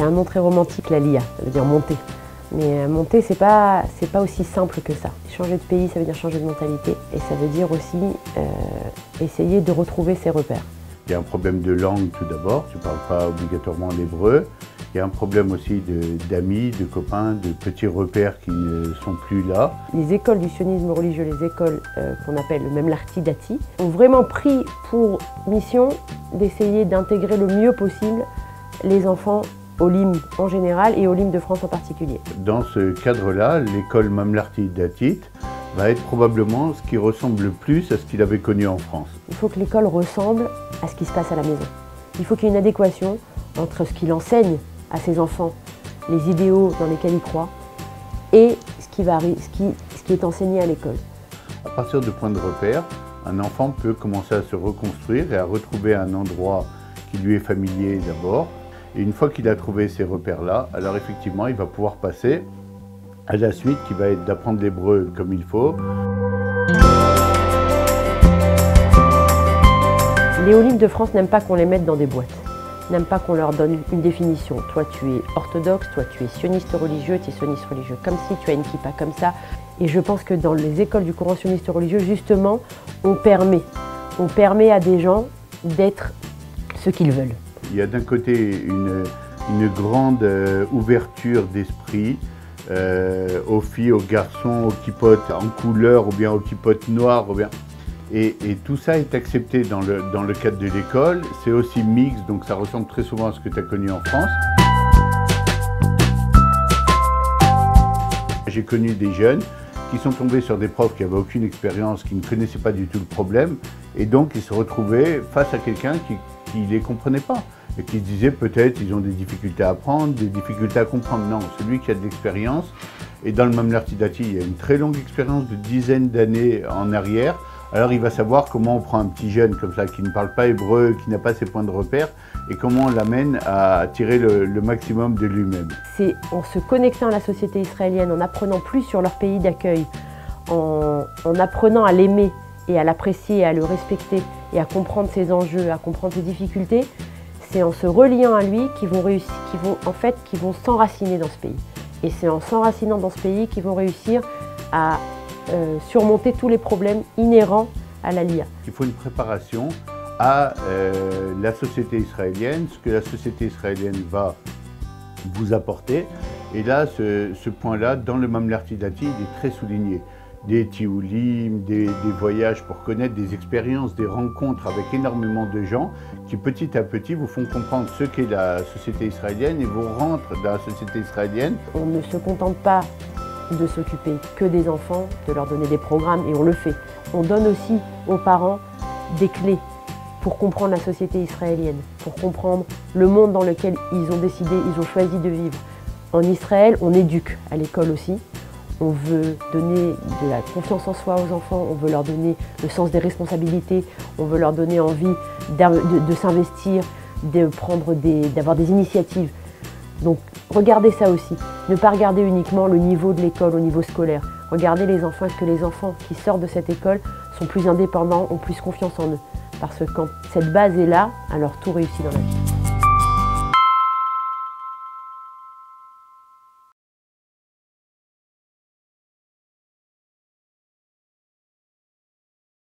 un nom très romantique, la LIA, ça veut dire monter. Mais monter, c'est pas aussi simple que ça. Changer de pays, ça veut dire changer de mentalité. Et ça veut dire aussi essayer de retrouver ses repères. Il y a un problème de langue tout d'abord, tu ne parles pas obligatoirement l'hébreu. Il y a un problème aussi d'amis, de copains, de petits repères qui ne sont plus là. Les écoles du sionisme religieux, les écoles qu'on appelle le Memlarti Dati, ont vraiment pris pour mission d'essayer d'intégrer le mieux possible les enfants au LIM en général et au LIM de France en particulier. Dans ce cadre-là, l'école Memlarti Dati va être probablement ce qui ressemble le plus à ce qu'il avait connu en France. Il faut que l'école ressemble à ce qui se passe à la maison. Il faut qu'il y ait une adéquation entre ce qu'il enseigne à ses enfants, les idéaux dans lesquels il croit, et ce qui est enseigné à l'école. À partir de points de repère, un enfant peut commencer à se reconstruire et à retrouver un endroit qui lui est familier d'abord. Et une fois qu'il a trouvé ces repères-là, alors effectivement, il va pouvoir passer à la suite qui va être d'apprendre l'hébreu comme il faut. Les Olim de France n'aiment pas qu'on les mette dans des boîtes, n'aiment pas qu'on leur donne une définition. Toi tu es orthodoxe, toi tu es sioniste religieux, tu es sioniste religieux comme ci, tu as une kippa comme ça. Et je pense que dans les écoles du courant sioniste religieux, justement, on permet à des gens d'être ce qu'ils veulent. Il y a d'un côté une grande ouverture d'esprit aux filles, aux garçons, aux kippotes en couleur ou bien aux kippotes noires. Et tout ça est accepté dans le cadre de l'école. C'est aussi mixte, donc ça ressemble très souvent à ce que tu as connu en France. J'ai connu des jeunes qui sont tombés sur des profs qui n'avaient aucune expérience, qui ne connaissaient pas du tout le problème, et donc ils se retrouvaient face à quelqu'un qui ne les comprenait pas, et qui se disait peut-être ils ont des difficultés à apprendre, des difficultés à comprendre. Non, celui qui a de l'expérience, et dans le Memlarti Dati, il y a une très longue expérience de dizaines d'années en arrière, alors il va savoir comment on prend un petit jeune comme ça, qui ne parle pas hébreu, qui n'a pas ses points de repère, et comment on l'amène à tirer le maximum de lui-même. C'est en se connectant à la société israélienne, en apprenant plus sur leur pays d'accueil, en apprenant à l'aimer et à l'apprécier, à le respecter et à comprendre ses enjeux, à comprendre ses difficultés, c'est en se reliant à lui qu'ils vont s'enraciner dans ce pays. Et c'est en s'enracinant dans ce pays qu'ils vont réussir à surmonter tous les problèmes inhérents à la LIA. Il faut une préparation à la société israélienne, ce que la société israélienne va vous apporter. Et là, ce point-là, dans le Memlarti Dati, il est très souligné. Des tioulim, des voyages pour connaître des expériences, des rencontres avec énormément de gens qui petit à petit vous font comprendre ce qu'est la société israélienne et vous rentrent dans la société israélienne. On ne se contente pas de s'occuper que des enfants, de leur donner des programmes, et on le fait. On donne aussi aux parents des clés pour comprendre la société israélienne, pour comprendre le monde dans lequel ils ont choisi de vivre. En Israël, on éduque à l'école aussi. On veut donner de la confiance en soi aux enfants, on veut leur donner le sens des responsabilités, on veut leur donner envie de s'investir, d'avoir des initiatives. Donc regardez ça aussi, ne pas regarder uniquement le niveau de l'école au niveau scolaire. Regardez les enfants, est-ce que les enfants qui sortent de cette école sont plus indépendants, ont plus confiance en eux. Parce que quand cette base est là, alors tout réussit dans la vie.